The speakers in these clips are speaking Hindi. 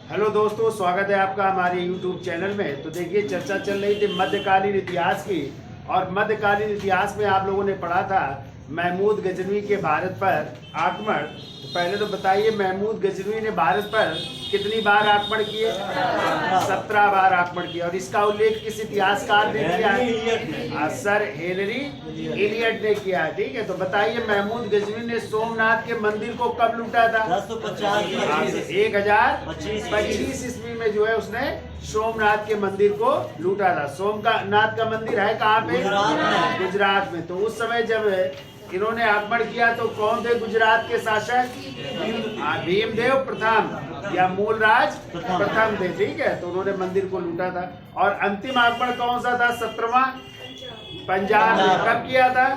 हेलो दोस्तों, स्वागत है आपका हमारे YouTube चैनल में। तो देखिए, चर्चा चल रही थी मध्यकालीन इतिहास की, और मध्यकालीन इतिहास में आप लोगों ने पढ़ा था महमूद गजनवी के भारत पर आक्रमण। तो पहले तो बताइए, महमूद गजनवी ने भारत पर कितनी बार आक्रमण किए? 17 बार आक्रमण किया। और इसका उल्लेख किस इतिहासकार ने किया है? सर हेनरी इलियट ने किया है। ठीक है, तो बताइए, महमूद गजनवी ने सोमनाथ के मंदिर को कब लूटा था? 1025 ईस्वी में जो है उसने सोमनाथ के मंदिर को लूटा था। सोमनाथ का मंदिर है कहाँ पे? गुजरात में। तो उस समय जब इन्होंने आक्रमण किया तो कौन थे गुजरात के शासक? भीमदेव प्रथम या मूलराज प्रथम थे। ठीक है, तो उन्होंने मंदिर को लूटा था। और अंतिम आक्रमण कौन सा था? 17वां पंजाब में। कब किया था?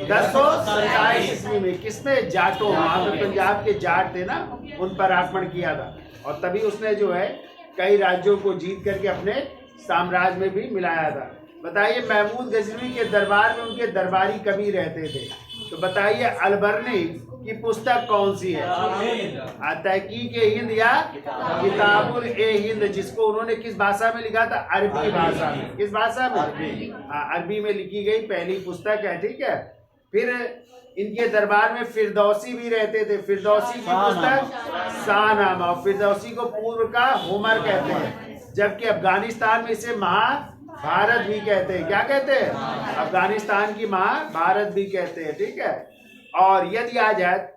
1027 ईस्वी में। किसमें? जाटों, वहां पे पंजाब के जाट थे ना, उन पर आक्रमण किया था। और तभी उसने जो है कई राज्यों को जीत करके अपने साम्राज्य में भी मिलाया था। बताइए, महमूद गजनवी के दरबार में उनके दरबारी कवि रहते थे। तो बताइए, अलबर्नी की पुस्तक कौन सी है? तहकीक-ए-हिंद या किताबुल-ए-हिंद, जिसको उन्होंने किस भाषा में लिखा था? अरबी भाषा में। किस भाषा में? अरबी में लिखी गई पहली पुस्तक है। ठीक है, फिर इनके दरबार में फिरदौसी भी रहते थे। फिरदौसी की पुस्तक शाहनामा, और फिरदौसी को पूर्व का होमर कहते हैं, जबकि अफगानिस्तान में इसे महाभारत भी कहते हैं। क्या कहते हैं? अफगानिस्तान की महाभारत भी कहते हैं। ठीक है, और यदि आ जाए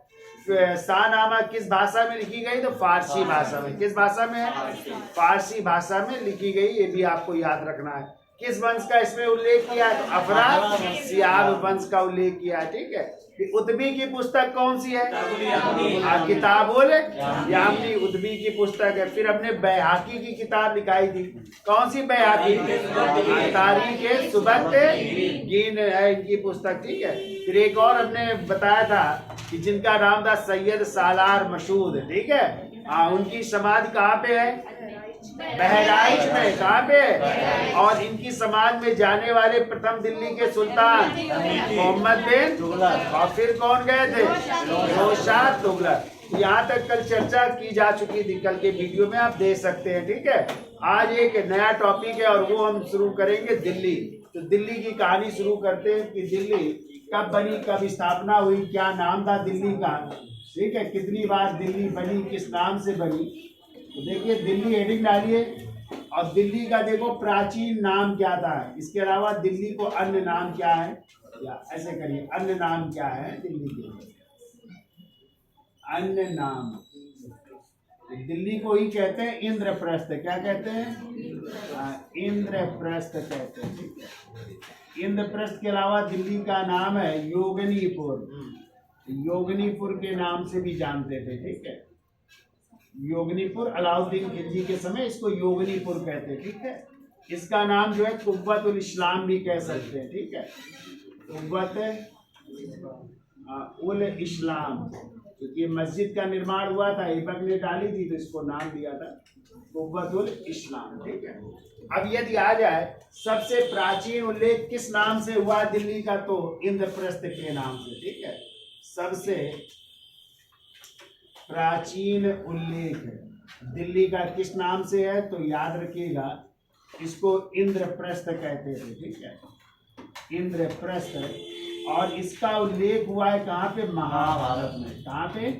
शाहनामा किस भाषा में लिखी गई? तो फारसी भाषा में। किस भाषा में है? फारसी भाषा में लिखी गई। ये भी आपको याद रखना है। किस वंश का इसमें उल्लेख किया है? तो अफरासियाब वंश का उल्लेख किया है। ठीक है, उद्बी की पुस्तक कौन सी है? किताबुल यामिनी उद्बी की पुस्तक है। फिर हमने बैहाकी की किताब दिखाई थी। कौन सी बैहाकी? तारीख सुबत गीन है इनकी पुस्तक। ठीक है, फिर एक और हमने बताया था कि जिनका नाम था सैयद सालार मशहूद। ठीक है, उनकी समाधि कहाँ पे है? बहराइच में। कहाँ पे? और इनकी समाज में जाने वाले प्रथम दिल्ली के सुल्तान मोहम्मद बिन तुगलक। और फिर कौन गए थे? नौशाद तुगलक। यहाँ तक कल चर्चा की जा चुकी थी, कल के वीडियो में आप देख सकते हैं। ठीक है, आज एक नया टॉपिक है और वो हम शुरू करेंगे दिल्ली। तो दिल्ली की कहानी शुरू करते हैं कि दिल्ली कब बनी, कब स्थापना हुई, क्या नाम था दिल्ली का। ठीक है, कितनी बार दिल्ली बनी, किस नाम से बनी। तो देखिए, दिल्ली हेडिंग डालिए, और दिल्ली का देखो प्राचीन नाम क्या था। इसके अलावा दिल्ली को अन्य नाम क्या है, या ऐसे करिए, अन्य नाम क्या है दिल्ली के? अन्य नाम। दिल्ली को ही कहते हैं इंद्रप्रस्थ। क्या कहते हैं? इंद्रप्रस्थ कहते हैं। ठीक है, इंद्रप्रस्थ के अलावा दिल्ली का नाम है योगनीपुर। योगनीपुर के नाम से भी जानते थे। ठीक है, योगनीपुर, अलाउद्दीन खिलजी के समय इसको योगनीपुर कहते हैं। ठीक है, इसका नाम जो है कुव्वत उल इस्लाम भी कह सकते हैं। ठीक है, कुव्वत उल इस्लाम, क्योंकि मस्जिद का निर्माण हुआ था, ऐबक ने डाली थी तो इसको नाम दिया था कुव्वत उल इस्लाम। ठीक है, अब यदि आ जाए सबसे प्राचीन उल्लेख किस नाम से हुआ दिल्ली का? तो इंद्रप्रस्थ के नाम से। ठीक है, सबसे प्राचीन उल्लेख दिल्ली का किस नाम से है? तो याद रखिएगा, इसको इंद्रप्रस्थ कहते थे। ठीक है, इंद्रप्रस्थ। और इसका उल्लेख हुआ है कहाँ पे? महाभारत में। कहाँ पे?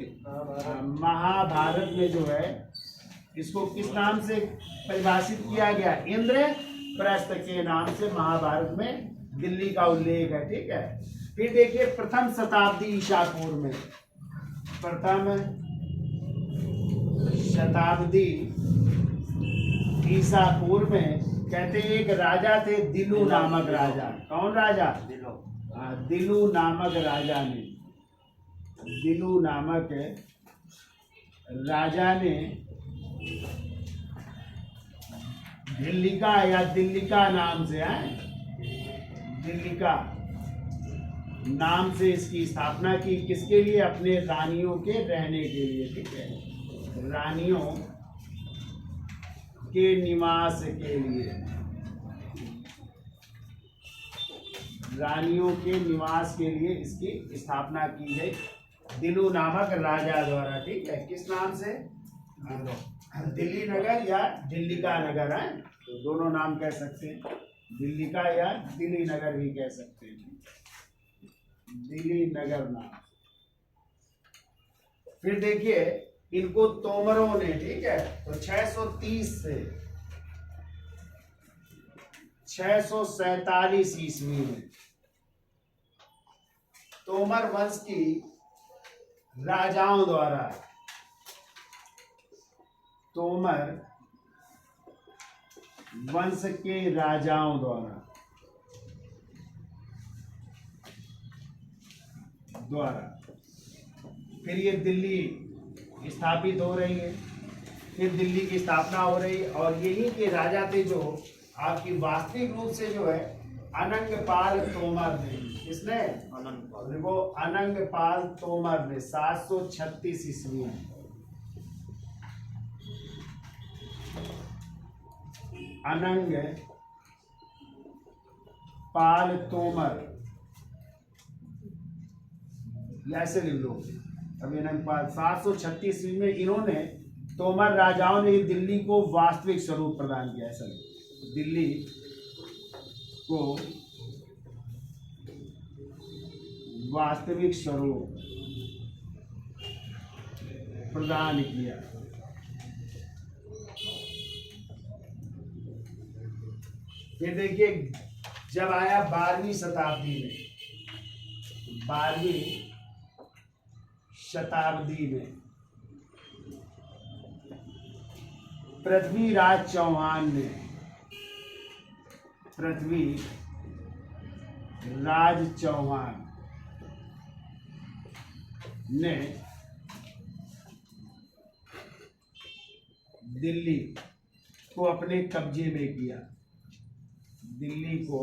महाभारत में जो है इसको किस नाम से परिभाषित किया गया? इंद्रप्रस्थ के नाम से महाभारत में दिल्ली का उल्लेख है। ठीक है, फिर देखिए, प्रथम शताब्दी ईसा पूर्व में, प्रथम शताब्दी ईसा पूर्व में कहते हैं एक राजा थे दिलु नामक राजा। कौन राजा? दिलु नामक राजा ने, दिलु नामक राजा ने दिल्लिका या दिल्लिका नाम से है, दिल्लिका नाम से इसकी स्थापना की। किसके लिए? अपने रानियों के रहने के लिए। ठीक है, रानियों के निवास के लिए, रानियों के निवास के लिए इसकी स्थापना की गई दिलु नामक राजा द्वारा। ठीक है, किस नाम से? दिल्ली नगर या दिल्ली का नगर है, तो दोनों नाम कह सकते हैं, दिल्ली का या दिल्ली नगर भी कह सकते हैं, दिल्ली नगर नाम। फिर देखिए इनको तोमरों ने, ठीक है, तो 630 से 647 ईस्वी में तोमर वंश की राजाओं द्वारा, तोमर वंश के राजाओं द्वारा फिर ये दिल्ली स्थापित हो रही है, फिर दिल्ली की स्थापना हो रही है। और यही के राजा थे जो आपकी वास्तविक रूप से जो है अनंगपाल तोमर ने, किसने, देखो अनंगपाल तोमर ने 736 ईस्वी में, अनंग पाल तोमर, ऐसे लिख लो अभी, अनंग पाल 736 ईस्वी में इन्होंने, तोमर राजाओं ने दिल्ली को वास्तविक स्वरूप प्रदान किया। ऐसा दिल्ली को वास्तविक स्वरूप प्रदान किया। फिर देखिए जब आया 12वीं शताब्दी में, 12वीं शताब्दी में पृथ्वीराज चौहान ने, पृथ्वीराज चौहान ने दिल्ली को अपने कब्जे में किया, दिल्ली को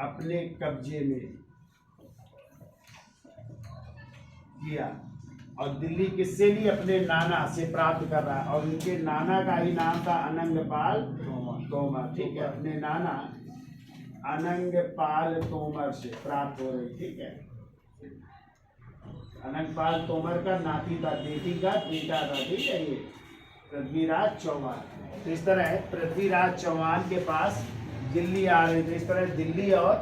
अपने कब्जे में किया। और दिल्ली किससे भी, अपने नाना से प्राप्त कर रहा है, और उनके नाना का ही नाम था अनंगपाल तोमर, ठीक है, अपने नाना अनंगपाल तोमर से प्राप्त हो रही, ठीक है। अनंगपाल तोमर का नाती था, बेटी का बेटा था, ठीक है, ये पृथ्वीराज चौहान। तो इस तरह पृथ्वीराज चौहान के पास दिल्ली आ रहे थे। इस तरह दिल्ली और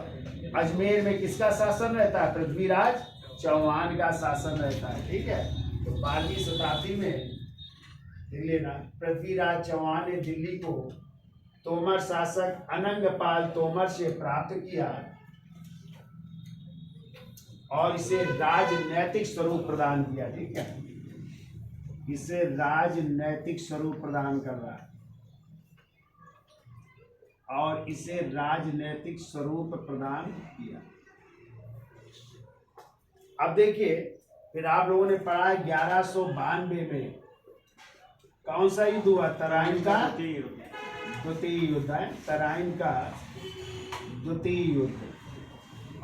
अजमेर में किसका शासन रहता है, पृथ्वीराज चौहान का शासन रहता है, ठीक है। तो 12वीं शताब्दी में दिल्ली ना, पृथ्वीराज चौहान ने दिल्ली को तोमर शासक अनंगपाल तोमर से प्राप्त किया और इसे राजनैतिक स्वरूप प्रदान किया, ठीक है, इसे राजनैतिक स्वरूप प्रदान कर रहा है, और इसे राजनैतिक स्वरूप प्रदान किया। अब देखिए फिर आप लोगों ने पढ़ा 1192 में कौन सा युद्ध हुआ, तराइन का द्वितीय युद्ध है, तराइन का द्वितीय युद्ध।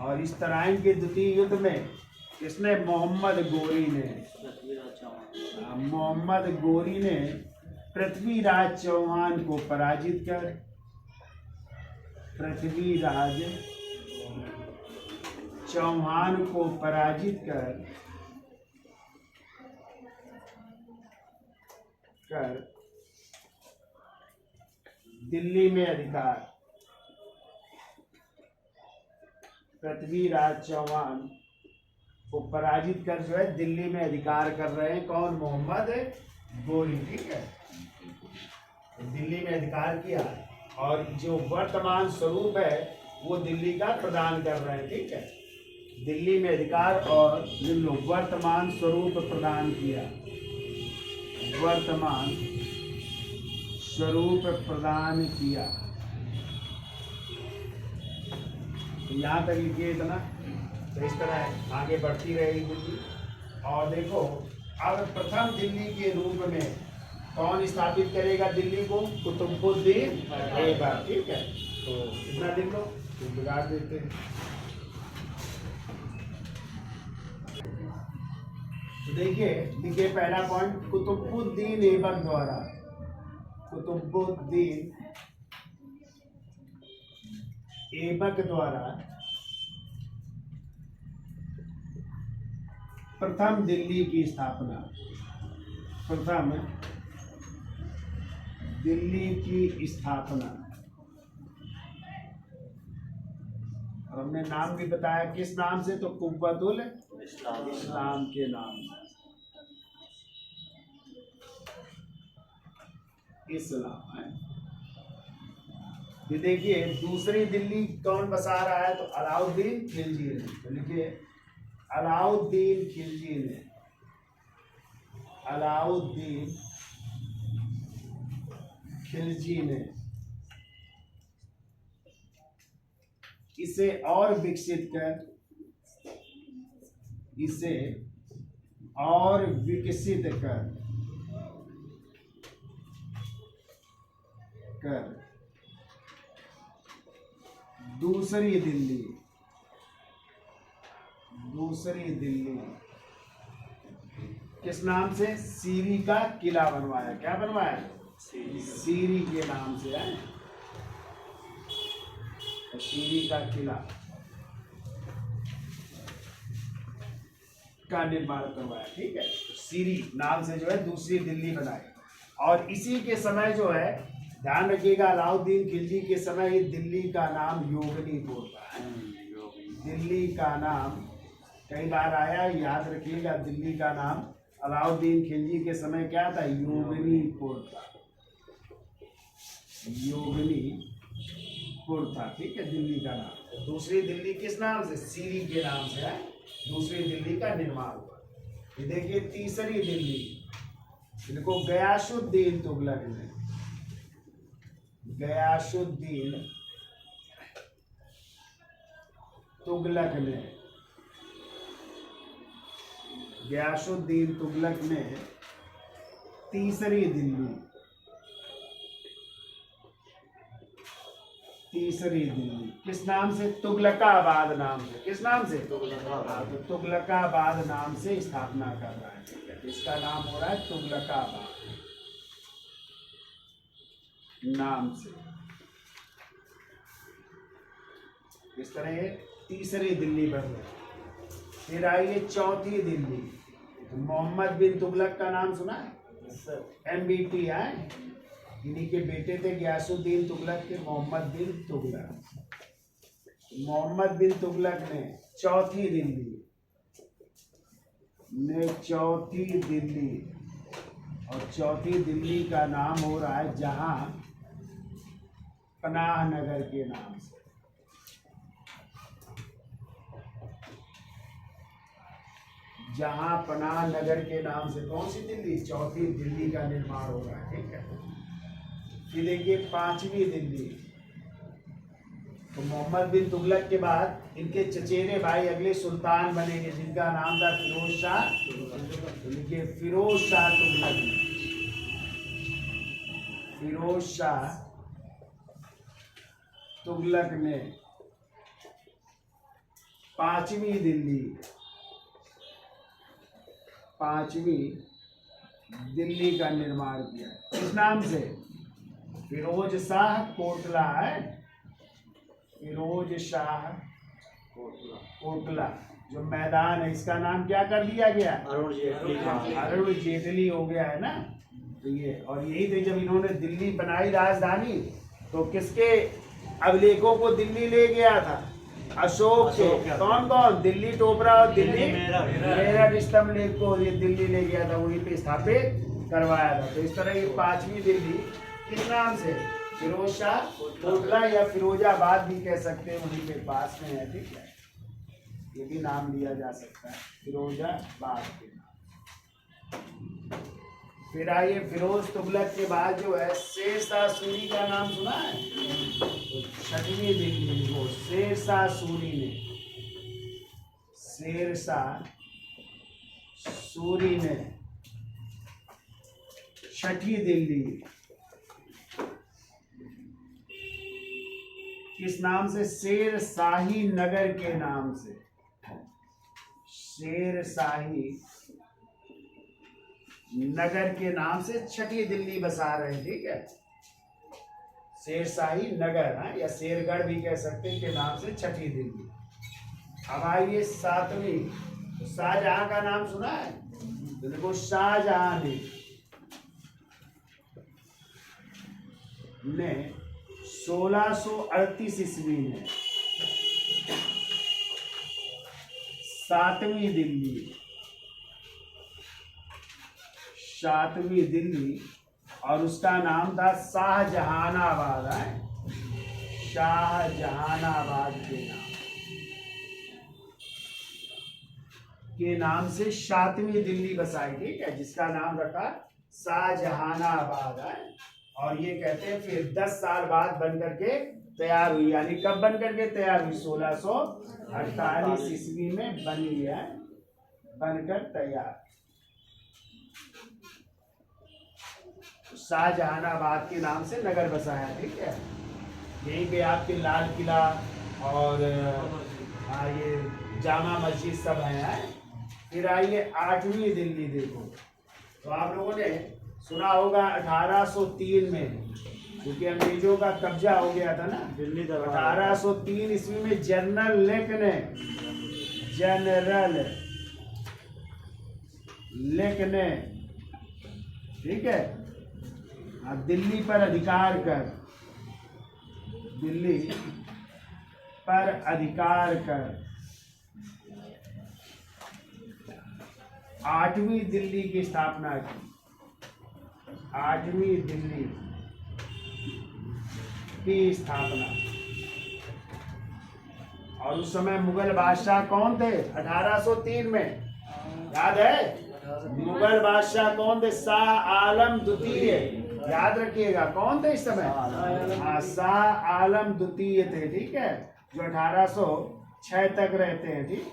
और इस तराइन के द्वितीय युद्ध में किसने, मोहम्मद गोरी ने पृथ्वीराज चौहान को पराजित कर, पृथ्वीराज चौहान को पराजित कर दिल्ली में अधिकार, पृथ्वीराज चौहान को पराजित कर जो है दिल्ली में अधिकार कर रहे हैं, कौन, मोहम्मद गोरी, ठीक है, दिल्ली में अधिकार किया और जो वर्तमान स्वरूप है वो दिल्ली का प्रदान कर रहे हैं, ठीक है, दिल्ली में अधिकार और वर्तमान स्वरूप प्रदान किया, वर्तमान स्वरूप प्रदान किया। तो यहाँ तक लिखिए इतना। तो इस तरह आगे बढ़ती रहेगी। और देखो अब प्रथम दिल्ली के रूप में कौन स्थापित करेगा दिल्ली को, कुतुबुद्दीन ऐबक, ठीक है। तो इतना लिख लो, तो बिगाड़ देते हैं। तो देखिए पहला पॉइंट, कुतुबुद्दीन ऐबक द्वारा, कुतुबुद्दीन ऐबक द्वारा प्रथम दिल्ली की स्थापना, प्रथम दिल्ली की स्थापना। और हमने नाम भी बताया किस नाम से, तो कुव्वतुल इस्लाम के नाम से, इस्लाम है। ये देखिए दूसरी दिल्ली कौन बसा रहा है, तो अलाउद्दीन खिलजी ने। तो लिखिए अलाउद्दीन खिलजी ने, अलाउद्दीन खिलजी ने इसे और विकसित कर, इसे और विकसित कर दूसरी दिल्ली, दूसरी दिल्ली किस नाम से, सीरी का किला बनवाया। क्या बनवाया, सीरी के नाम से है, सीरी का किला का निर्माण करवाया। ठीक है, सीरी नाम से जो है दूसरी दिल्ली बनाई। और इसी के समय जो है, ध्यान रखिएगा, अलाउद्दीन खिलजी के समय ये दिल्ली का नाम योगनीपुर था। दिल्ली का नाम कई बार आया, याद रखिएगा, दिल्ली का नाम अलाउद्दीन खिलजी के समय क्या था, योगनीपुर था, योगनीपुर था। ठीक है, दिल्ली का नाम। दूसरी दिल्ली किस नाम से, सीरी के नाम से है, दूसरी दिल्ली का निर्माण हुआ। ये देखिए तीसरी दिल्ली, इनको गयासुद्दीन तुगलक ने, गयासुद्दीन तुगलक ने, गयासुद्दीन तुगलक ने तीसरी दिल्ली, तीसरी दिल्ली किस नाम से, तुगलकाबाद नाम से। किस नाम से, तुगलकाबाद। तो तुगलकाबाद नाम से स्थापना कर रहा है। ठीक है, इसका नाम हो रहा है तुगलकाबाद नाम से। इस तरह तीसरी दिल्ली बन गई। फिर आइए चौथी दिल्ली, मोहम्मद बिन तुगलक का नाम सुना है, MBT है, इन्हीं के बेटे थे गयासुद्दीन तुगलक के, मोहम्मद बिन तुगलक। मोहम्मद बिन तुगलक ने चौथी दिल्ली चौथी दिल्ली, और चौथी दिल्ली का नाम हो रहा है जहां पनाह नगर के नाम से, जहां पनाह नगर के नाम से कौन सी दिल्ली, चौथी दिल्ली का निर्माण हो रहा है। ठीक है, फिर देखिए पांचवी दिल्ली, तो मोहम्मद बिन तुगलक के बाद इनके चचेरे भाई अगले सुल्तान बनेंगे, जिनका नाम था फिरोज शाह। तो लिखिए फिरोज शाह तुगलक, फिरोज शाह तुगलक ने पांचवी दिल्ली, पांचवी दिल्ली का निर्माण किया। किस नाम से, फिरोज शाह कोटला है, फिरोज शाह कोटला। जो मैदान है इसका नाम क्या कर दिया गया, अरुण जेटली हो गया है ना। तो ये, और यही थे जब इन्होंने दिल्ली बनाई राजधानी, तो किसके अभिलेखों को दिल्ली ले गया था, अशोक के। कौन कौन, दिल्ली टोपरा और दिल्ली मेरठ स्तंभ लेख को ये दिल्ली ले गया था, वहीं पे स्थापित करवाया था। तो इस तरह ये पांचवी दिल्ली किस नाम से, फिरोज शाह कोटला या फिरोजाबाद भी कह सकते हैं, वहीं पे पास में है। ठीक है, ये भी नाम लिया जा सकता है, फिरोजाबाद के नाम। फिर आइए फिरोज तुगलक के बाद जो है शेर शाह सूरी का नाम सुना है, तो छठवीं दिल्ली को शेर शाह सूरी ने, शेर शाह सूरी ने छठी दिल्ली किस नाम से, शेर शाही नगर के नाम से, शेर शाही नगर के नाम से छठी दिल्ली बसा रहे हैं। ठीक है, शेर शाही नगर है, या शेरगढ़ भी कह सकते हैं, के नाम से छठी दिल्ली। अब आइए सातवीं, तो शाहजहां का नाम सुना है, तो देखो शाहजहां ने ने 1638 ईस्वी में 7वीं दिल्ली और उसका नाम था शाहजहानाबाद है, शाहजहानाबाद के नाम से 7वीं दिल्ली बसाई, ठीक है, जिसका नाम रखा शाहजहानाबाद है। और ये कहते हैं फिर 10 साल बाद बन करके तैयार हुई, यानी कब बन करके तैयार हुई? 1648 ईस्वी में बनी है, बनकर तैयार। शाहजहानाबाद के नाम से नगर बसाया, ठीक है। यहीं पे आपके लाल किला और ये जामा मस्जिद सब है। फिर आइए 8वीं दिल्ली देखो, तो आप लोगों ने सुना होगा 1803 में, क्योंकि अंग्रेजों का कब्जा हो गया था ना दिल्ली। 1803 ईस्वी में जनरल लेक ने, ठीक है, दिल्ली पर अधिकार कर 8वीं दिल्ली की स्थापना की। 8वीं दिल्ली की स्थापना। और उस समय मुगल बादशाह कौन थे? 1803 में, याद है? मुगल बादशाह कौन थे? शाह आलम द्वितीय, याद रखिएगा, कौन थे इस समय? शाह आलम द्वितीय थे, ठीक है, जो 1806 तक रहते हैं, ठीक।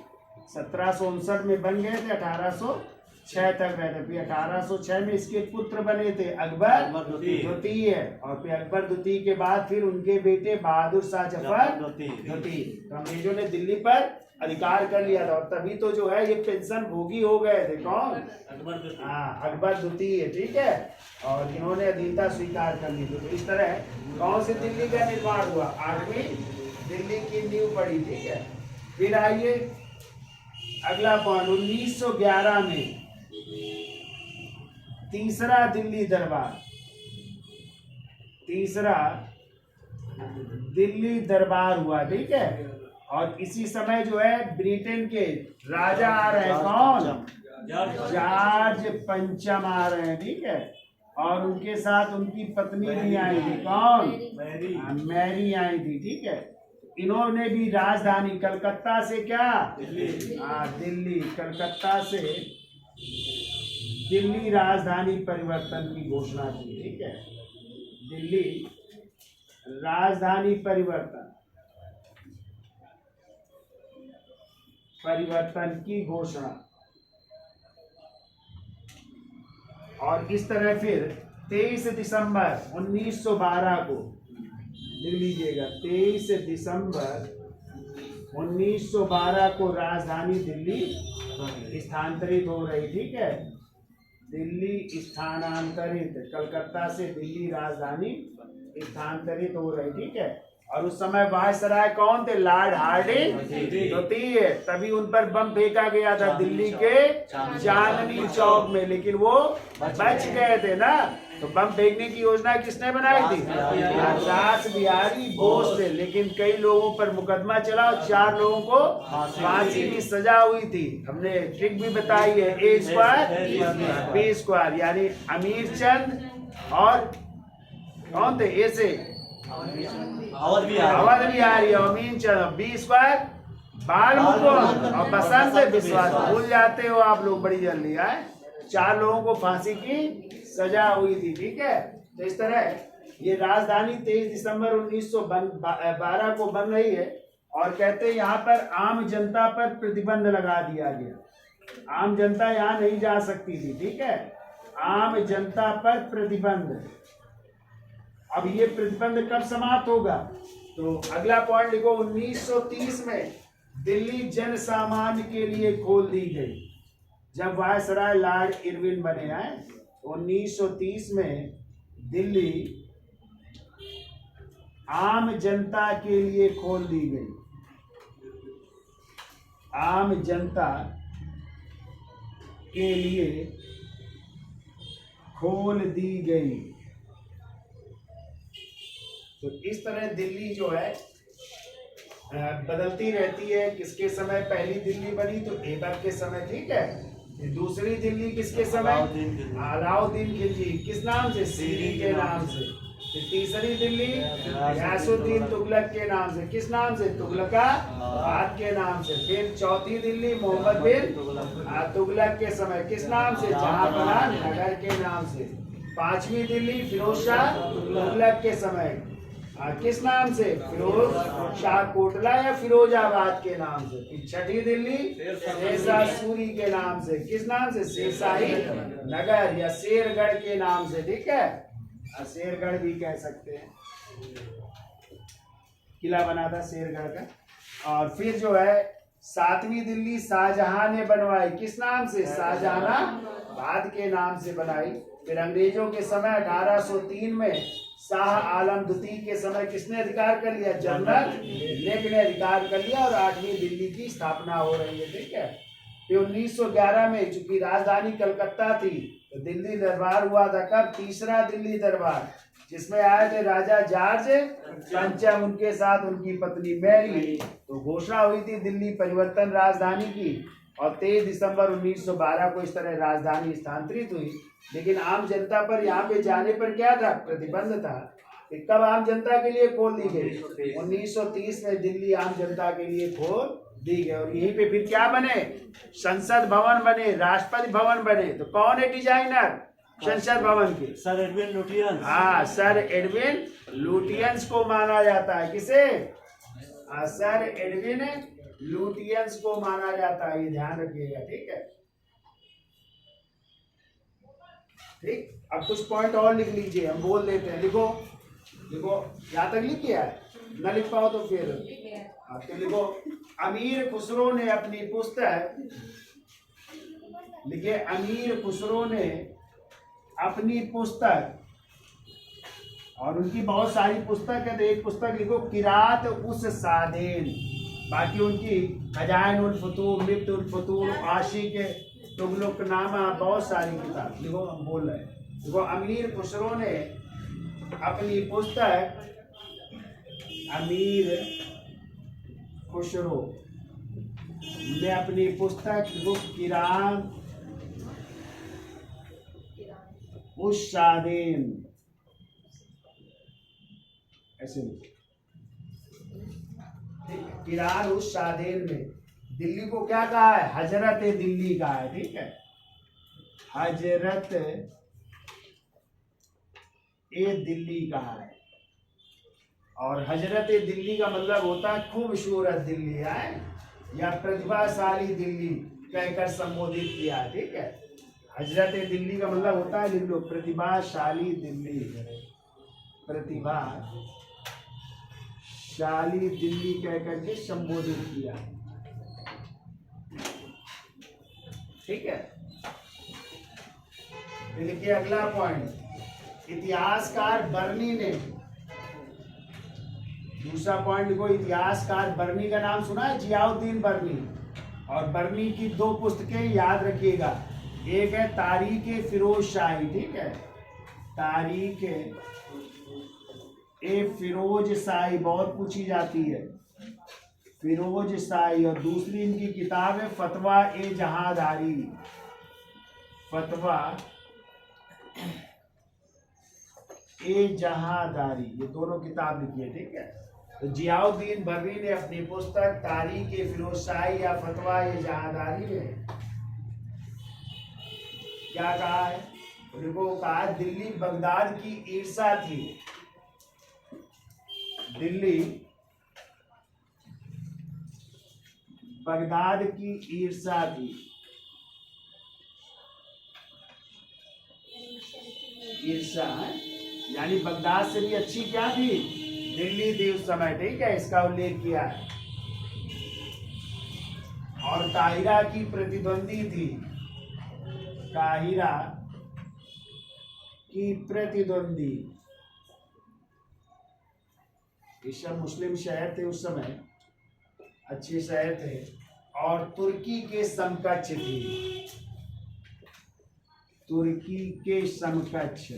1759 में बन गए थे, 1806 तक रहते। फिर 1806 में इसके पुत्र बने थे अकबर द्वितीय, और फिर अकबर द्वितीय के बाद फिर उनके बेटे बहादुर शाह जफर द्वितीय। तो अंग्रेजों ने दिल्ली पर अधिकार कर लिया था, और तभी तो जो है ये पेंशन भोगी हो गए थे। कौन? अकबर द्वितीय, ठीक है। और इन्होंने अधीनता स्वीकार कर ली। तो इस तरह कौन सी दिल्ली का निर्माण हुआ? 8वीं दिल्ली की नींव पड़ी, ठीक है। फिर आइए अगला पॉइंट, 1911 में तीसरा दिल्ली दरबार हुआ, ठीक है। और इसी समय जो है ब्रिटेन के राजा आ रहे हैं, कौन? जॉर्ज पंचम आ रहे हैं, ठीक है। और उनके साथ उनकी पत्नी भी आई थी, कौन? मैरी आई थी, ठीक है। इन्होंने भी राजधानी कलकत्ता से क्या? दिल्ली, कलकत्ता से दिल्ली राजधानी परिवर्तन की घोषणा की, ठीक है। दिल्ली राजधानी परिवर्तन की घोषणा। और इस तरह फिर 23 दिसंबर 1912 को, लिख लीजिएगा, 23 दिसंबर 1912 को राजधानी दिल्ली स्थानांतरित हो रही, ठीक है। दिल्ली स्थानांतरित, कलकत्ता से दिल्ली राजधानी स्थानांतरित हो रही, ठीक है। और उस समय वायसराय कौन थे? लॉर्ड हार्डिंग द्वितीय। तभी उन पर बम फेंका गया था दिल्ली के चांदनी चौक में, लेकिन वो बच गए थे ना। तो बम फेंकने की योजना किसने बनाई थी? रास बिहारी बोस ने। लेकिन कई लोगों पर मुकदमा चला और 4 लोगों को फांसी की सजा हुई थी। हमने ट्रिक भी बताई है, A स्क्वायर B स्क्वायर, यानी अमीर चंद और कौन थे? ए से अवध बिहारी, अमीन चंद, B स्क्वायर बाल मुकुंद और बसंत विश्वास। भूल जाते हो आप लोग बड़ी जल्दी है। 4 लोगों को फांसी की सजा हुई थी, ठीक है। तो इस तरह ये राजधानी 23 दिसंबर 1912 को बन रही है। और कहते हैं यहाँ पर आम जनता पर प्रतिबंध लगा दिया गया। आम जनता यहाँ नहीं जा सकती थी, ठीक है। आम जनता पर प्रतिबंध। अब ये प्रतिबंध कब समाप्त होगा? तो अगला पॉइंट लिखो, 1930 में दिल्ली जन सामान्य के लिए खोल दी गई। जब वायसराय लॉर्ड इरविन बने हैं, 1930 में दिल्ली आम जनता के लिए खोल दी गई। आम जनता के लिए खोल दी गई। तो इस तरह दिल्ली जो है बदलती रहती है। किसके समय पहली दिल्ली बनी? तो ऐबक के समय, ठीक है। दूसरी दिल्ली किसके समय? अलाउद्दीन खिलजी। किस नाम से? सीरी के नाम से। फिर तीसरी दिल्ली गयासुद्दीन तुगलक के नाम से। किस नाम से? तुगलकाबाद के नाम से। फिर चौथी दिल्ली मोहम्मद बिन तुगलक के समय। किस नाम से? जहांपनाह नगर के नाम से। पांचवी दिल्ली फिरोज शाह तुगलक के समय। किस नाम से? फिरोज शाह कोटला या फिरोजाबाद के नाम से। फिर छठी दिल्ली शेरशाह सूरी के नाम से। किस नाम से? शेरशाही नगर या शेरगढ़ के नाम से, ठीक है। शेरगढ़ भी कह सकते हैं, किला बना था शेरगढ़ का। और फिर जो है सातवीं दिल्ली शाहजहां ने बनवाई। किस नाम से? शाहजहानाबाद के नाम से बनाई। फिर अंग्रेजों के समय 1803 में शाह आलम द्वितीय के समय किसने अधिकार कर लिया? जनरल लेक ने अधिकार कर लिया और 8वीं दिल्ली की स्थापना हो रही है, ठीक है। फिर 1911 में चूंकि राजधानी कलकत्ता थी तो दिल्ली दरबार हुआ था। कब? तीसरा दिल्ली दरबार, जिसमें आए थे राजा जॉर्ज पंचम, उनके साथ उनकी पत्नी मैरी। तो घोषणा हुई थी दिल्ली परिवर्तन राजधानी की और 23 दिसंबर 1912 को इस तरह राजधानी स्थानांतरित हुई। लेकिन आम जनता पर यहाँ पे जाने पर क्या था? प्रतिबंध था। कब आम जनता के लिए खोल दी गई? 1930 में दिल्ली आम जनता के लिए खोल दी गई। और यहीं पे फिर क्या बने? संसद भवन बने, राष्ट्रपति भवन बने। तो कौन है डिजाइनर संसद भवन के? Sir Edwin Lutyens. हाँ, सर एडविन लुटियंस को माना जाता है। किसे? सर एडविन लुटियंस को माना जाता है, ये ध्यान रखिएगा, ठीक है। ठीक, अब कुछ पॉइंट और लिख लीजिए, हम बोल देते हैं। लिखो लिखो, यहाँ तक लिख किया है, न लिख पाओ तो फिर आपके लिखो। अमीर खुसरो ने अपनी पुस्तक लिखे। अमीर खुसरो ने अपनी पुस्तक, और उनकी बहुत सारी पुस्तक है, तो एक पुस्तक लिखो किरात उस सादेन। बाकी उनकी खजाइन उल फतूर, मिफ्त उल फतूर, आशिक तुगलकनामा, बहुत सारी किताब लिखो। हम बोल रहे हैं, देखो अमीर खुसरो ने अपनी पुस्तक, अमीर खुसरो ने अपनी पुस्तक किरात उस सादेन, ऐसे किरात उस सादेन में दिल्ली को क्या कहा है? हजरत दिल्ली कहा है, ठीक है। हजरत ए दिल्ली कहा है। और हजरत दिल्ली का मतलब होता है खूबसूरत दिल्ली है या प्रतिभाशाली दिल्ली कहकर संबोधित किया, ठीक है। हजरत दिल्ली का मतलब होता है, लिख लो, प्रतिभाशाली दिल्ली, प्रतिभाशाली दिल्ली कहकर के संबोधित किया, ठीक है। देखिए अगला पॉइंट, इतिहासकार बर्नी ने, दूसरा पॉइंट लिखो, इतिहासकार बर्नी का नाम सुना है? जियाउद्दीन बर्नी। और बर्नी की दो पुस्तकें याद रखिएगा, एक है तारीख फिरोज शाही, ठीक है, तारीख ए फिरोज शाही, बहुत पूछी जाती है, फिरोज शाही। और दूसरी इनकी किताब है फतवा ए जहांदारी, फतवा ए जहांदारी, ये दोनों किताब लिखी है, ठीक है। तो जियाउद्दीन बर्नी ने अपनी पुस्तक तारीख ए फिरोज शाही या फतवा ए जहांदारी में क्या कहा है? देखो कहा, दिल्ली बगदाद की ईर्षा थी, दिल्ली बगदाद की ईर्षा थी, ईर्षा है यानी बगदाद से भी अच्छी क्या थी? दिल्ली थी उस समय, ठीक है, इसका उल्लेख किया है। और काहिरा की प्रतिद्वंदी थी, काहिरा की प्रतिद्वंदी, ये सब मुस्लिम शहर थे उस समय, अच्छे शहर थे। और तुर्की के समकक्ष थी, तुर्की के समकक्ष,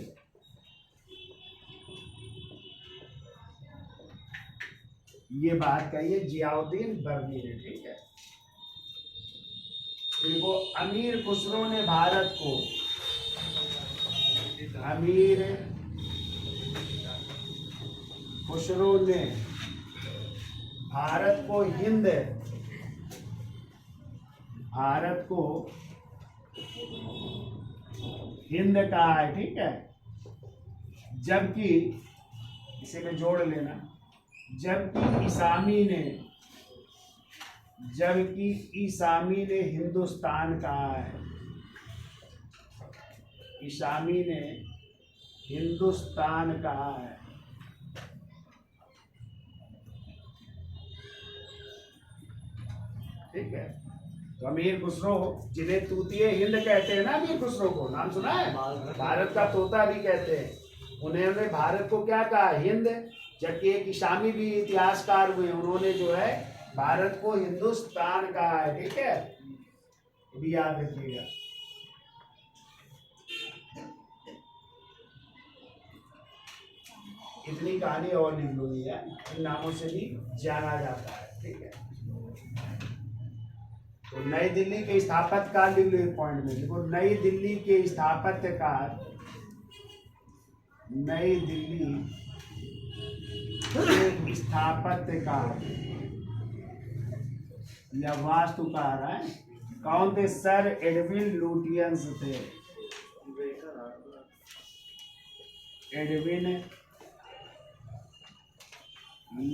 ये बात कही है जियाउद्दीन बर्नी ने, ठीक है। देखो, अमीर खुसरो ने भारत को, अमीर खुसरो ने भारत को हिंद कहा है, ठीक है। जबकि इसे में जोड़ लेना, जबकि ईसामी ने हिंदुस्तान कहा है, ईसामी ने हिंदुस्तान कहा है। ठीक है। तो अमीर खुसरो, जिन्हें तूतिए हिंद कहते हैं ना, अमीर खुसरो को नाम सुना है, भारत का तोता भी कहते हैं, उन्होंने भारत को क्या कहा, हिंद। जबकि एक ईसामी भी इतिहासकार हुए, उन्होंने जो है भारत को हिंदुस्तान कहा है, ठीक है। ये भी याद रखिएगा। इतनी कहानी और लिख लो, है इन नामों से भी जाना जाता है, ठीक है। तो नई दिल्ली के स्थापत्यकार लिख लो, एक पॉइंट में देखो, नई दिल्ली के स्थापत्यकार, नई दिल्ली के स्थापत्यकार या वास्तुकार है कौन थे, सर एडविन लुटियंस थे, एडविन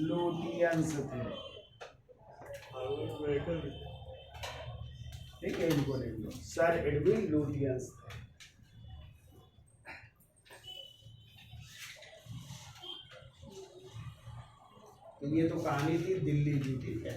लुटियंस थे, ठीक है। इनको लिख लो, सर एडविन लुटियंस थे। तो ये तो कहानी थी दिल्ली की, ठीक है।